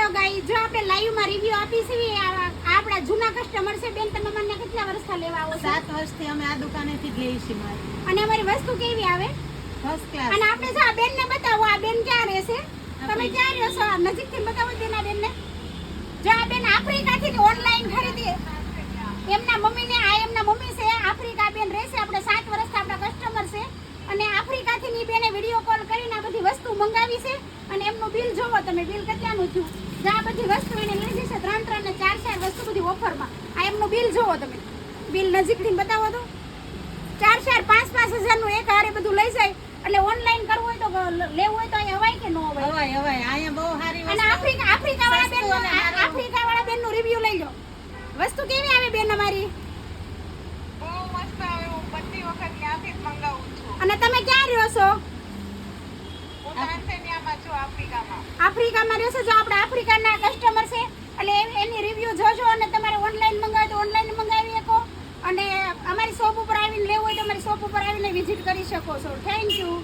Hello guys, જો આપણે live માં રિવ્યુ આપી છે આપણા જૂના કસ્ટમર છે બેન. તમે મને કેટલા વર્ષથી લેવા આવો છો? 7 વર્ષથી અમે આ દુકાનેથી જ લઈએ છીએ માલ. અને અમારી વસ્તુ કેવી આવે? First class. અને આપણે જો આ બેન ને બતાવો, આ બેન ક્યાં રહેશે? તમે ક્યાં રહ્યો છો? નજીકથી બતાવો બેન. આ બેન ને જો આ બેન આફ્રિકાથી ઓનલાઈન ખરીદી, એમના મમ્મીને આ એમના મમ્મી છે આફ્રિકા. બેન રહેશે આપણે 7 વર્ષથી આપણા કસ્ટમર છે. અને આફ્રિકાથી ની બેને વિડિયો કોલ કરીને આ બધી વસ્તુ મંગાવી છે. અને એમનું બિલ જોવો તમે, બિલ કેટલાનું થયું. જો આ બધી વસ્તુ એને લઈ જશે 3 ને 4 વસ્તુ બધી ઓફરમાં. આ એમનું બિલ જોવો તમે, બિલ નજીકથી બતાવો તો 4 5 હજારનું એક હારે બધું લઈ જાય. એટલે ઓનલાઈન કરવું હોય તો લેવું હોય તો અહીં હવાય કે ન હવાય? હવાય અહીંયા બહુ સારી અને આફ્રિકા વાળા બેનનું રિવ્યુ લઈ લો. વસ્તુ કેવી આવે બેન અમારી? બહુ મસ્ત આવે. હું બધી વખત ત્યાંથી જ મંગાવું છું. અને તમે ક્યાં રહ્યો છો? હું તાન્ઝાનિયામાં છું, આફ્રિકામાં. આફ્રિકામાં રહેશો. જો આપણે આફ્રિકાના કસ્ટમર છે એટલે એની રિવ્યુ જોજો. અને તમારે ઓનલાઈન મંગાવે તો ઓનલાઈન મંગાવી શકો. અને અમારી શોપ ઉપર આવીને લેવું હોય તો અમારી શોપ ઉપર આવીને વિઝિટ કરી શકો છો. Thank you.